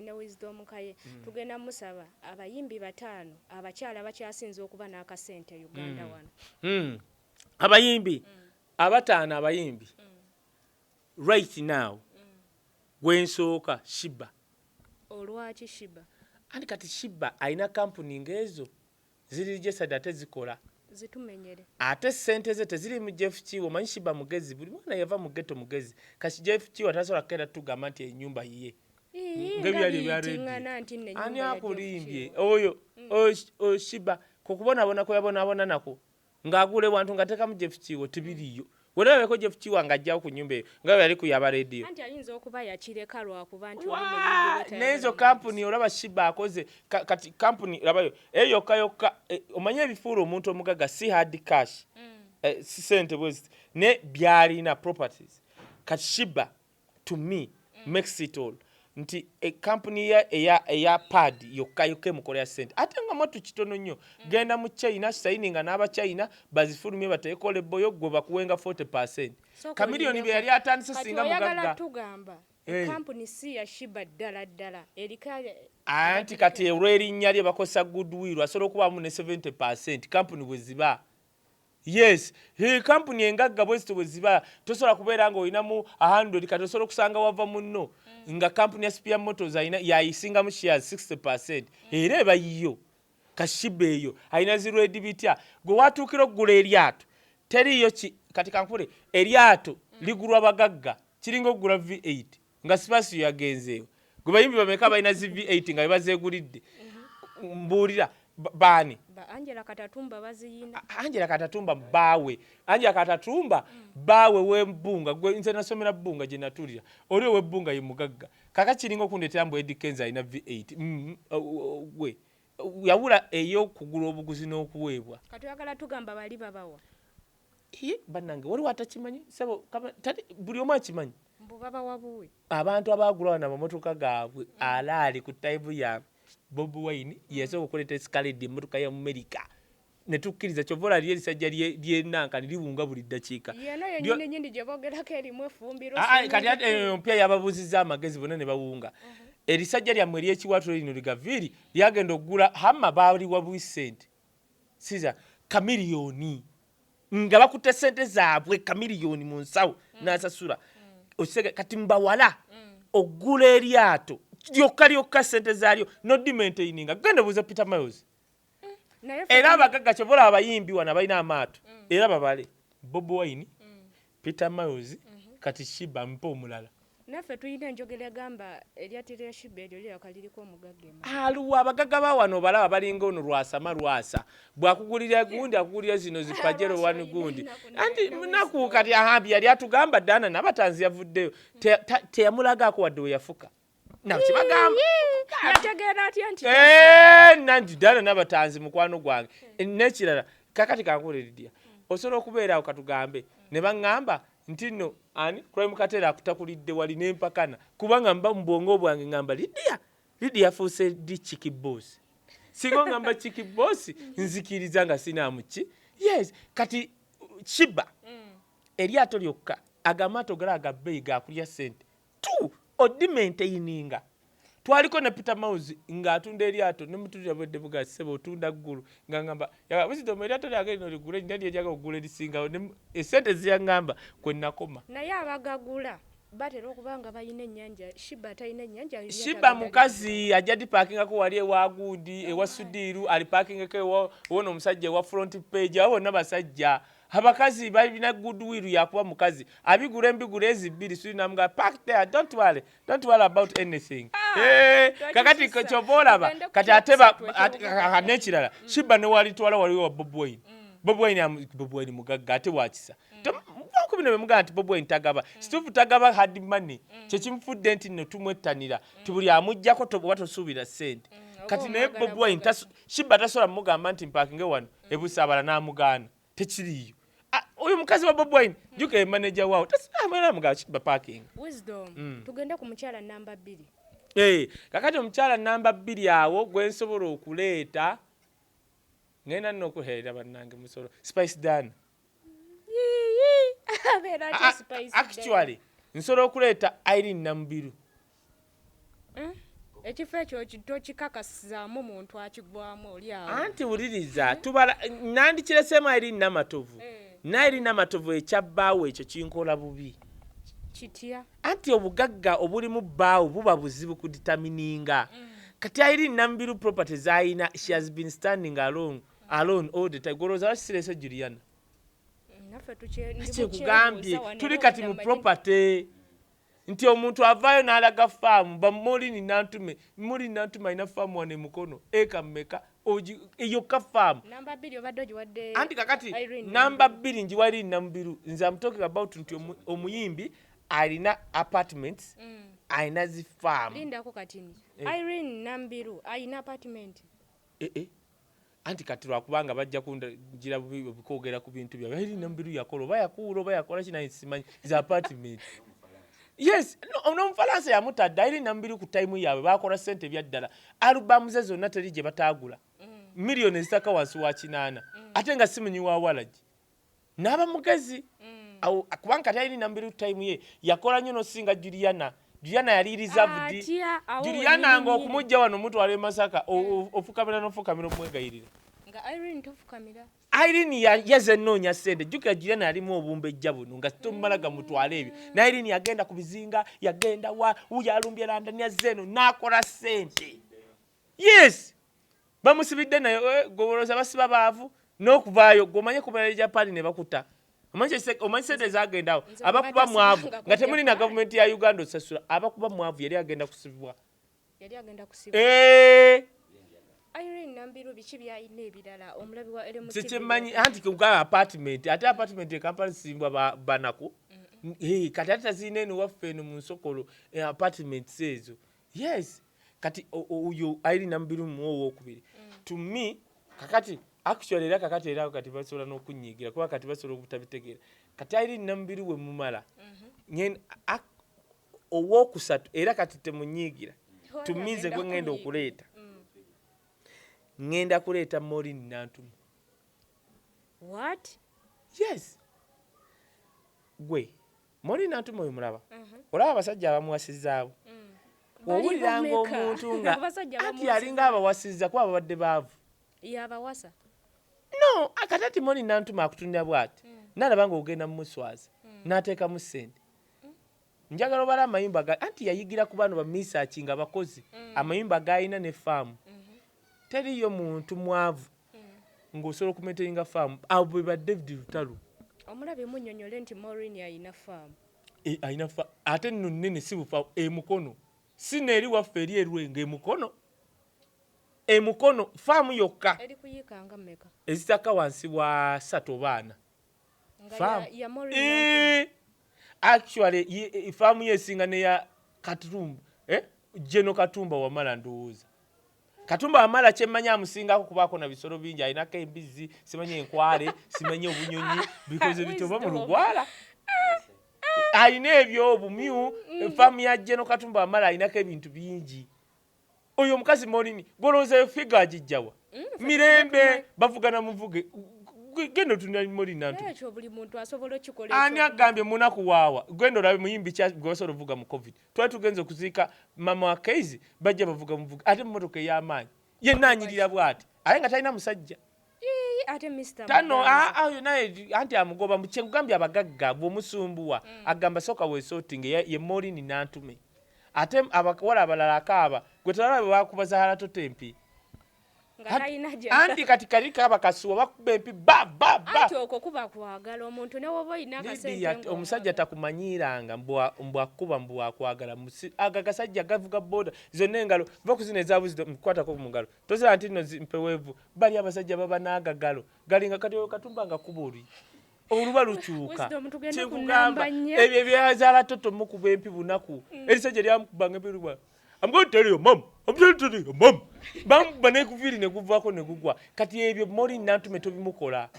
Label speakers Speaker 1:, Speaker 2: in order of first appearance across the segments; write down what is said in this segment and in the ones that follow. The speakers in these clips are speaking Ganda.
Speaker 1: ne Wisdom Kaye tugenda musaba abayimbi bataano abakyala bakyasinze okuba n'akasente Uganda wano.
Speaker 2: Abayimbi abataano abayimbi right now gwensooka Shiba.
Speaker 1: Olwaki Shiba?
Speaker 2: Andi kati Shiba alina kampuni ng'ezo ziri registered ate zikola.
Speaker 1: Zitumenyere.
Speaker 2: Ate sente ze teziri mu Jeff Chiwo, manyi Shiba mugezi, buli mwana yava mu ghetto mugezi. Kasi Jeff Chiwo tasobola kera tugamba nti ennyumba yiye.
Speaker 1: Ngebyali bya ready.
Speaker 2: Ani akulimbye oyo Shiba kokubonabona ko yabonabona nako ngagule wantu ngateka mu Jeff Chiwo tibiriyo. Wera ko Jeff Chiwo ngajja ku nyumba ngawe yali ku yaba radio.
Speaker 1: Anti ayinza okuba yakireka lwa kuba nti
Speaker 2: nezo company olaba Shiba akoze kati company labayo eyo kayoka omanye ebifuuro omuntu omugaga si hard cash si sente bwezi ne byalina properties kati Shiba to me makes it all nti a company eya pad yokayoke mukolya sente ate nga motu kitono nnyo genda mu China signinga n'aba China bazifulumye bateekole boyo gwe bakuwenga 40%. Kamilioni bye yali atandise singa mugaga
Speaker 1: tugamba company si ya Shiba ddala erikale
Speaker 2: anti kati erinnya lye bakosa goodwill asobola okubamu ne 70% company bwe ziba. Yes, he company engagga bwezi ziba tosobola kubeera nga olinamu 100 kati osobola kusanga wava munno nga company ya Spia Motors ayina yayisinga mu shares 60% era eba yiyo Kashiba eyo ayina zero edibitya gwe watuukira okugula eryato teriyo kati kankule eryato ligulwa bagagga kiringa okugula V8 nga Spasio yagenzeewo gwe bayimbi bameka bayina V8 nga bebazeegulidde mbuulira bani
Speaker 1: Angela Katatumba baziyina
Speaker 2: Angela Katatumba bawe Angela Katatumba bawe wembunga gwe nze nasomera bunga je natulira oli webunga yimugagga kaka kiringo kundetera mbu Eddie Kenza ina V8 gwe yawula eyo kugula obuguzi n'okuweebwa
Speaker 1: kati yagala tugamba bali babawa
Speaker 2: bannange wali watakimanyi sabo buli omu akimanyi
Speaker 1: mbu babawa buwe
Speaker 2: abantu abagula na mamotoka gaabwe alaali ku taibu ya Bob Wine yeso okuleta escalade emmotoka ya America ne tukkiriza chovola lye lisajja lye nanka niliwunga buli dakiika
Speaker 1: yeno nyindi gye bogerako erimu efumbiro
Speaker 2: kati mpya yababuziza amagezi bonna ne bawunga erisajja lyammwe ly'ekiwatiro lino ligaviri lyagenda okugula hamma baali wa sente siza kamiliyoni nga bakutte sente zaabwe kamiliyoni mu nsawo n'asasula osege kati mbawala ogula eryato lyokka sente zaalyo no dimaintaininga genda buza Peter Miles era abagagga kyobola abayimbi wana balina amaato era babale Bob Wine Peter Miles kati Shiba mpo omulala
Speaker 1: naffe tulina enjogera gamba eryatira Shiba eryo lyakaliriko omugagga
Speaker 2: aluwa abagagga bawano balaba balinga ono lwasa bwakugulira gundi akugulira zino zipajero wanu gundi anti munaku kati ahambi yali atugamba dana nabatanzi yavuddeyo teyamulagako wadde we yafuka na kibagamba
Speaker 1: yategera atya nti
Speaker 2: nanti dana nabatanzi mukwano gwange nekirala kakati kankuleridya osobola okubeerawo katugambe ne baŋŋamba nti nno ani crime katera akutakulidde wali n'empakana kubanga mba mu bwongo bwange ngamba Lydia afuuse di Chiki Boss singa ngamba Chiki Boss nzikiriza nga sinaamuki yes kati Shiba eryato lyokka agamato gala agabbeeyi gakulya sente tu odimaintaininga twaliko ne Peter Miles ng'atunda eryato ne mutulira bwedde bugasebe otunda ggulu nga ngamba Wisdom eryato lyange lino ligule ndali ejaga okugula erisingawo esente ziyaŋŋamba kwe nakoma
Speaker 1: naye abagagula batera okubanga bayina ennyanja Shiba talina ennyanja
Speaker 2: Shiba mukazi ajja dipakingako wali ewagundi ewa Sudiru ali pakingako wona omusajja ewa front page abo bonna basajja abakazi balina goodwill yakuba mukazi abigura embigura ezibiri suli namuga park there don't worry about anything kakati kyobola kati ateba nekirala Shiba ne wali twala wali wa Bob Wine mugagga ate wakisa kubino bemuga nti Bob Wine tagaba Steve tagaba hard money kyekimufudde nti no tumwettanira tibuli amujjako tosuubira sente kati naye Bob Wine Shiba tasobola mugamba nti mpakinge wano ebusabala n'amugaana tekiriyo oyo mukazi wa Bob Wine juke manager wao tasamala muga Shiba parking
Speaker 1: Wisdom tugenda ku mukyala namba
Speaker 2: 2 kakati omukyala namba 2 awo gwensobola okuleeta ngenda n'okuheera bannange musolo Spice Dan actually nsobola okuleeta Irene Nambiru
Speaker 1: ekifo ekyo tokikakasizaamu muntu akigwamu oli awo
Speaker 2: anti wuliriza tubala nandi kiresemu eri namatovu naeri namatovu ekyabbaawo ekyo kinkola bubi
Speaker 1: kitya
Speaker 2: anti obugagga obulimu bbaawo buba buzibu kuditamininga kati airi nambiru properties ayina she has been standing alone all the time goloza wasirese Juliana
Speaker 1: naffe tuche
Speaker 2: kugambye tuli kati mu property nti omuntu avayo n'alaga faamu bamuli nantume ina faamu wane mukono eka mmeka iyo ka faamu
Speaker 1: namba 2 obadde ogiwadde
Speaker 2: anti kakati namba 2 njiwali nambiru nze am talking about nti omuyimbi alina apartments alina zi faamu
Speaker 1: lindako katini Irene Nambiru alina apartment
Speaker 2: anti kati lwakubanga bajja kungira bikogera ku bintu bya Irene Nambiru yakola oba yakola kina simanyi za apartment yes no mfalansa ya mutadda Irene Nambiru ku time yawe bakola sente byaddala album ze zonna teri gye batagula millions zitaka wansi wa 8 ate nga simunyi wa walaji naba mugezi au kubanga Irene Nambiru time ye yakola nnyo no singa Juliana yali reserved Juliana ngo okumujja wano omuntu wale Masaka ofukamira n'ofukamira omwegayirira
Speaker 1: nga Irene tofukamira
Speaker 2: Irene yaze noonya sente juka Juliana yali mu obumbe jjabuno nga tomalaga mutwale ebyo na Irene yagenda kubizinga yagenda wa uyalumbye London ya zeno nakola sente yes bamusibidde nayo goboloza basiba baavu n'okuvaayo gomanye kubalira Japan ne bakuta omanyi sente zagendawo abakuba mwavu nga temuli na gavumenti ya Uganda osasula abakuba mwavu yali agenda kusibwa
Speaker 1: Irene Nambiru biki byayina ebirala omulabi wa LMT
Speaker 2: sikimanyi anti kuga apartment ate apartment e Kampala simbwa banako kati ate zine eno waffe eno mu Nsokolo apartment ezo yes kati oyo Irene Nambiru muwo okubiri to me kakati actually era kakati era kati basobola n'okunyigira kuba kati basobola okutabitegeera kati Irene Nambiru we mumala nyen owokusatu era kati temunyigira tumize gwe ngenda okuleeta ngenda kuleeta Maureen Nantume
Speaker 1: what
Speaker 2: yes gwe Maureen Nantume oyo mulaba olaba abasajja abamuwasizaawo owuliranga omuntu nga ati yalinga abawasizza kuba babadde baavu
Speaker 1: yabawasa
Speaker 2: no akatati Maureen Nantume akutunda bwati nalabanga ogenda mu muswazi n'ateeka mu ssente njagala obala amayimba anti yayigira ku bano bamisaaki nga bakozi amayimba gayina ne faamu teriyo muntu mwavu ng'osobola okumeteringa faamu abo bwe ba David Lutalo
Speaker 1: omulabe munnyonnyole nti Maureen ayina faamu
Speaker 2: ayina faamu ate nno nnene si bufaamu emukono si neeri waffe eri erwenga emukono faamu yokka
Speaker 1: eri kuyiikanga mmeka
Speaker 2: ezitaka wansi wa 3 oba 4 faamu actually faamu yesinga neya Katumba Jeno Katumba wamala ndowooza Katumba wamala kyemmanya amusingako kubaako na bisolo bingi alinako embizi simanyi enkwale simanyi obunyonyi because bitoba mu lugwala alina ebyo obumyu faamu ya Jeno Katumba wamala alinako ebintu bingi oyo omukazi Maureen golooza figa agijjawa mirembe bavugana muvuge gendo tunali Maureen Nantume
Speaker 1: ekyo buli muntu asobola okikola
Speaker 2: ani agambye munaku waawa gendo labe muyimbi kya gwasobola vuga mu covid twali tugenze okuziika mama wa Kaizi bajja bavuga muvuga ate mmotoka ey'amaanyi yenna anyirira bwati aye nga talina musajja
Speaker 1: ate Mr.
Speaker 2: tano ayo naye anti amugoba mu kyengambye abagagga bw'omusumbuwa agamba soka weesorting ye Maureen Nantume ate abawala abalala akaaba gwe talaba bakubaza halato tempi anti kati kali kaba kasuwa bakuba empi
Speaker 1: ati okwo kuba kwagala omuntu ne woba oyina akasente
Speaker 2: omusajja takumanyiranga mbwa kuba mbwa kwagala agagasajja gavuga boda zonna engalo bakuzina ezabuzida mukwatako mu ngalo tozira nti nno mpeweevu bali abasajja baba n'agagalo galinga kati Katumba nga kuba oli oluba lukyuka kyekugamba ebyo ebyazaala toto mukuba empi bunaku erisajja lyamukubanga empiruba I'm going to tell you, Mom. I'm going to tell you, Mom. Bam banekuviri ne kuvako ne gugwa. Kati ebyo Maureen Nantume tobimukola.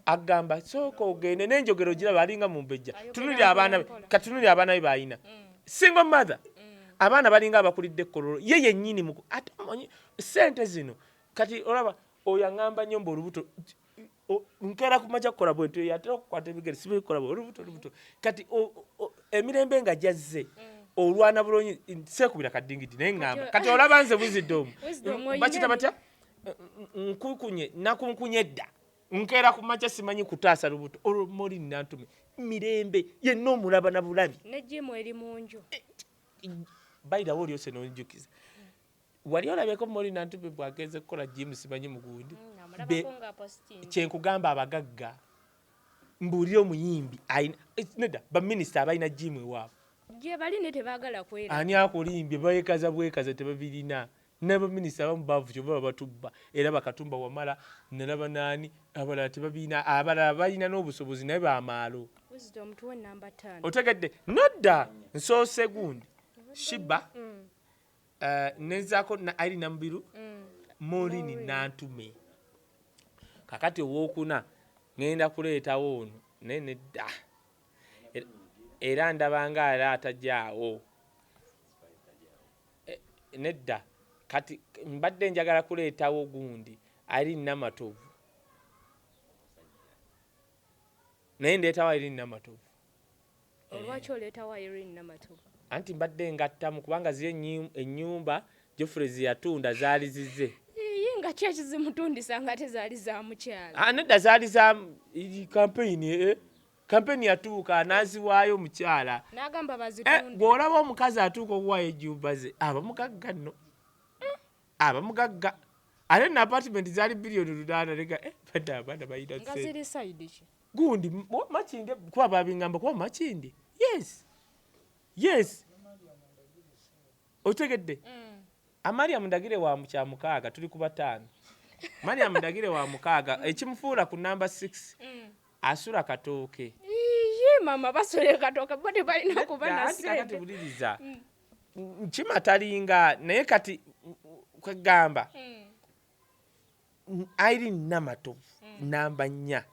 Speaker 2: Agamba soko ogende n'enjogero gira balinga mu mbejja. Tunulira abaana be bayina. Single mother. Abaana balinga abakulidde kololo. Ye yennyini mu atamanyi sente zino. Kati olaba oyangamba nyombo olubuto nkera kumaja kola bwento yatera kukwata ebigere sibe kola olubuto. Kati emirembe nga jazze. olwana bulonyi sekubira kadingidi naye ngamba kati olaba nze wisdom bakita batya nkukunye nakunkunye dda nkeera ku makya simanyi kutaasa lubuto olumoli nantume mirembe yenna omulaba na bulabi
Speaker 1: n'ejjimu eri mu nju
Speaker 2: bayirawo olyose n'onjukiza wali olabyeko moli nantume bwagenze kukola jimu simanyi mugundi kyenkugamba abagagga mbuulire omuyimbi nedda baminisita abalina jimu ewaabwe
Speaker 1: gye baline tebaagala kwera
Speaker 2: ani akulimbye bayekaza bwekaza tebabirina n'abaminisita abamu baavu kyova babatubba era bakatumba wamala nalaba naani abalala tebabirina abalala balina n'obusobozi naye bamaalo otegedde nodda nsoose gundi shiba nezaako ali nambiru molini nantume kakati owookuna ngenda kuleetawo ono naye nedda era ndabanga ala atajjaawo nedda kati mbadde njagala kuleetawo gundi ali namatovu naye ndeetawo ali namatovu
Speaker 1: olwaki oleetawo ali namatovu
Speaker 2: anti mbadde ngattamu kubanga ziri ennyumba Geoffrey ziyatunda zaali zize
Speaker 1: nga ki ekizimutundisa nga tezaali za mukyala
Speaker 2: nedda zaali za kampeyini kampeni yatuuka anaziwaayo mukyala
Speaker 1: n'agamba bazitunde
Speaker 2: bw'olaba omukazi atuuka okuwaayo ejjumba ze abamugagga nno abamugagga ate na apartment zaali biliyoni 8 leka badde abaana bayina
Speaker 1: nga ziri side ki
Speaker 2: gundi makinde kuba babingamba kuba makinde yes otegedde Mariam Ndagire wa mukyamukaaga tuli ku bataano Mariam Ndagire wa mukaaga ekimufuula ku namba 6 asula katooke
Speaker 1: mama basole katooke bode balina kuba na sente
Speaker 2: kati buliriza kimatalinga naye kati kwegamba airi namatovu namba 4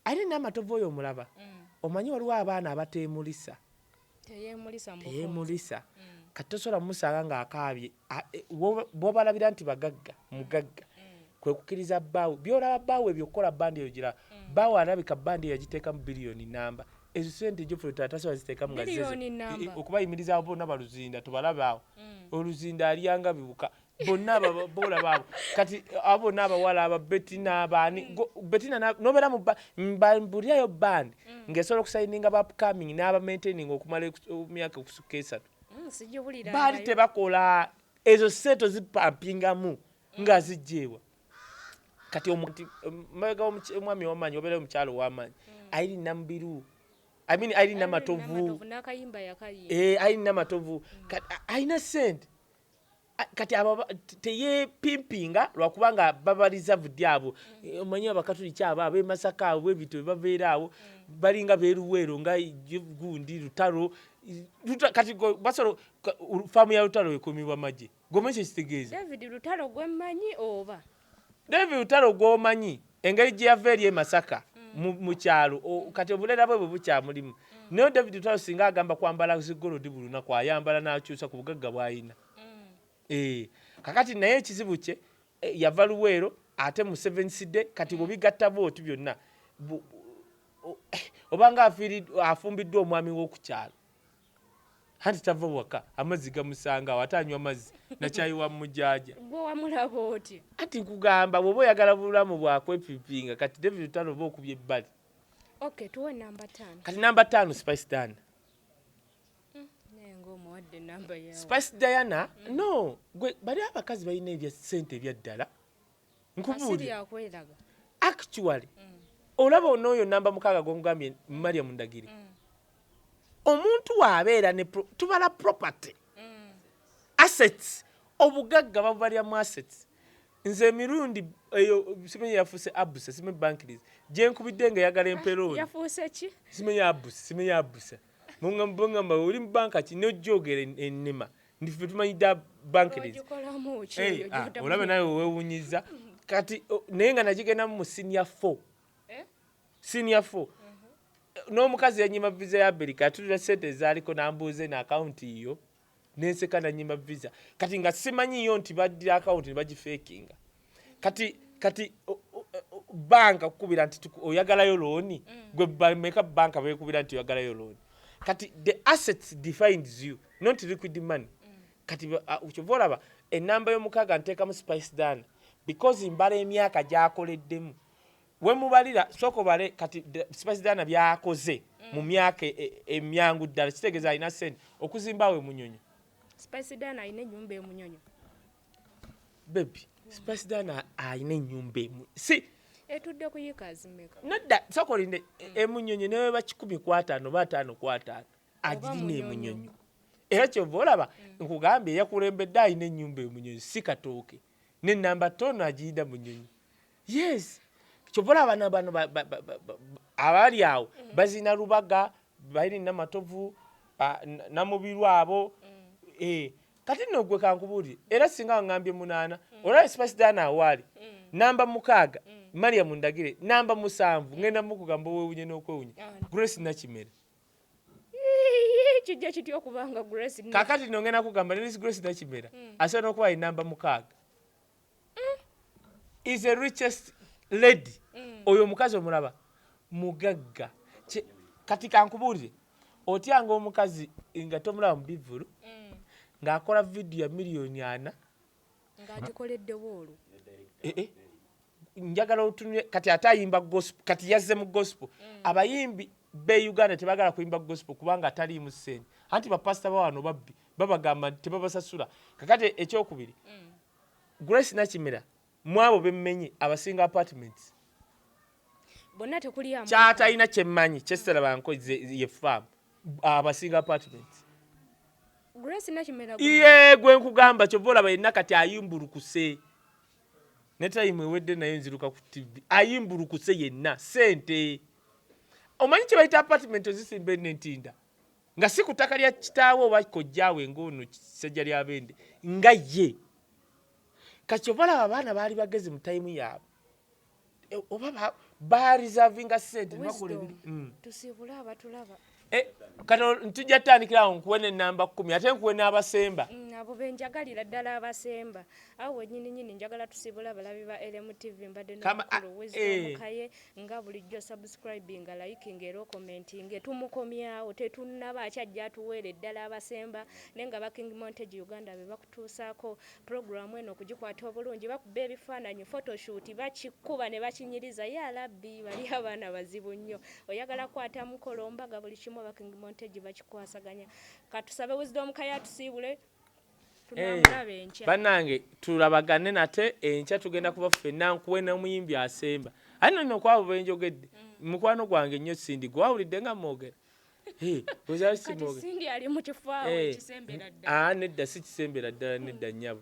Speaker 2: airi namatovu oyo omulaba omanyi waliwo abaana abateemulisa teyemulisa kati tosobola musanga ng'akaabye bw'obalabira nti bagagga mugagga kwe kukkiriza bbaawe byolaba bbaawe ebyokukola bandi eyo gira bbaawe alabika bandi eyo yagiteeka mu biliyoni namba ezo sente Geoffrey tasobola ziteeka mu okubayimirizaawo bonna baluzinda tubalabaawo oluzinda alyanga bibuka bonna boolabaabo kati abo bonna abawala ababetina abaani betina nobeera mbulirayo bandi ng'esobola okusayininga ba upcoming n'abamaintaining okumala emyaka okusukka 3 baali tebakola ezo sente zipampingamu nga zijjeewa kati mabega omwami w'amaanyi obeera omukyalo w'amaanyi ayiri namubiru ayiri namatovu ayiri namatovu ayina sente kati teyepimpinga lwakubanga babaliza vudi abo omanyi abakatoliki abo ab'emasaka abo bwebito bebabeera awo balinga beeruweero nga gundi lutalo kati basolo faamu ya lutalo ekumibwa magye gwomanyi kyekitegeeza
Speaker 1: David lutalo gwemmanyi oba
Speaker 2: David lutalo gw'omanyi engeri gye yava eri emasaka mu kyalo kati obuleera bwe bukyamulimu naye David lutalo singa agamba kwambala zigolodi buli lunaku ayambala n'akyusa ku bugagga bw'ayina kakati naye ekizibu kye yava luweero ate mu 7 side kati bwebigatta booti byonna obanga afumbiddwa omwami w'okukyalo anti tava waka amazzi gamusanga ate anywa amazzi nakyayi wa mujaaja
Speaker 1: gwe wamulaba oti
Speaker 2: anti nkugamba bw'oba oyagala bulamu bwakwepipinga kati David Lutalo oba okubye ebbali
Speaker 1: tuwe namba 5
Speaker 2: kati namba 5 Spice Diana Spice Diana no gwe bali abakazi balina ebya sente ebya ddala nkubuulira actually olaba onooyo namba 6 gongambye Mariam Ndagire omuntu waabeera ne tubala property assets obugagga babalyamu assets nze emirundi eyo simenye yafuuse abusa simenye bankiries gye nkubidde nga yagala emperooni
Speaker 1: yafuuse ki
Speaker 2: simenye abusa mungamba oli mu banka ki n'ojjogera ennema ndife tumanyi dda bankiries olabe nawe weewunyiza kati naye nga nagigendamu mu senior 4 n'omukazi yanyima visa ya Amerika atulira sente ezaaliko n'ambuuze na akawunti iyo n'enseka nanyima visa kati nga simanyiyo nti baddira akawunti ne bagifeekinga kati banka kukubira nti oyagalayo looni gwe bameka banka beekubira nti oyagalayo looni kati the assets defines you not liquid money kati ukyova olaba enamba y'omukaaga nteekamu Spice Dana because mbala emyaka gy'akoleddemu we mubalira soko bale kati Spice Dana byakoze mu myaka emyangu ddala kitegeeza alina ssente okuzimbawe Munyonyo.
Speaker 1: Spice Dana alina ennyumba e Munyonyo.
Speaker 2: Baby Spice Dana alina ennyumba emu si
Speaker 1: etudde ku yikazi mmeka
Speaker 2: nadda soko linde e Munyonyo newe ba 10 ba 5 agirina e Munyonyo era kyova olaba nkugambye yakulembedde alina ennyumba e Munyonyo si Katooke n'ennamba tono agiyida Munyonyo. Yes kyova olaba bano abali awo bazina Lubaga balina Matovu Namubiru abo kati nno gwe kankubuulire era singa wangambye 8 olaba Spice Dana awali namba 6 Mariam Ndagire namba 7 ngenda mukugamba wewunye n'okwewunya Grace Nakimera
Speaker 1: kijja kityo okubanga Grace
Speaker 2: kakati nno ngenda kugamba ne Grace Nakimera asobola n'okuba namba 6 is the richest lady oyo omukazi omulaba mugagga kati kankubuulire otyanga omukazi nga tomulaba mu bivulu ng'akola vidiyo ya miliyoni 4
Speaker 1: ng'agikoledde woolu
Speaker 2: njagala otunule kati ate ayimba gospel kati yazze mu gospel abayimbi be Uganda tebagala kuyimba gospel kubanga ataliimu ssente anti bapasita bawano babbi babagamba tebabasasula kakati ekyokubiri Grace Nakimera mwabo bemmenye abasinga apartments
Speaker 1: bonna tekuli amu
Speaker 2: kyatalina kyemmanyi kyesera bankoze ye farm abasinga apartments
Speaker 1: Grace Nakimera
Speaker 2: iye gwe nkugamba kyova olaba yenna kati ayimbulukuse ne time ewedde nayo nziruka ku TV ayimbulukuse yenna sente omanyi kye bayita apartment ozisimba enentinda nga si ku ttaka lya kitaawe oba kojjaawe ng'ono kisajja lya Bende nga ye kati kyova olaba abaana baali bagezi mu time yaabwe oba bareservinga sente bakola
Speaker 1: tusibule abatulaba
Speaker 2: kati ntujja tutandikirawo nkuwe n'ennamba 10 ate nkuwe n'abasemba
Speaker 1: abo benjagalira ddala abasemba awo wennyini njagala tusibula abalabi ba LM TV mbadde n'omukulu Wisdom Kaye nga bulijjo subscribing liking era commenting tumukomyawo tetunnaba akyajja atuweera eddala abasemba naye nga ba King Montage Uganda be bakutuusaako programu eno okugikwata obulungi bakuba ebifaananyi photoshoot bakikuba ne bakinyiriza ya labbi bali abaana bazibu nnyo oyagala kwata mukolo mbaga buli kimu aba King Montage bakikwasaganya katusabe Wisdom Kaye atusiibule
Speaker 2: bannange tulabagane nate enkya tugenda kuba ffenna nkuwe n'omuyimbi asemba ate nno kwabo benjogedde mukwano gwange nnyo Sindi gwawulidde nga mwogera
Speaker 1: Sindi ali mu kifaawo ekisembera ddala
Speaker 2: nedda si kisembera ddala nedda nnyabo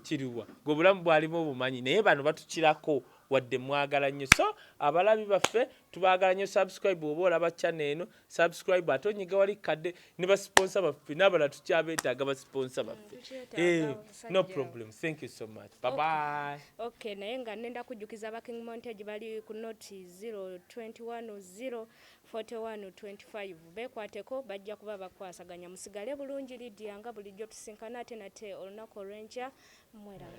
Speaker 2: kiriwa gwe obulamu bwalimu obumanyi naye bano batukirako wadde mwagala nnyo so abalabi baffe tubaagala nnyo subscribe oba olaba channel eno subscribe ate onyiga wali kadde ne basponsa baffe n'abala tukyabeetaaga basponsa baffe no problem thank you so much bye bye
Speaker 1: okay naye nga nenda kujjukiza aba King Montage bali ku noti 021 04125 bekwateko bajja kuba bakwasaganya musigale bulungi Lydia nga bulijjo tusinkana ate nate olunaku olw'enkya mwera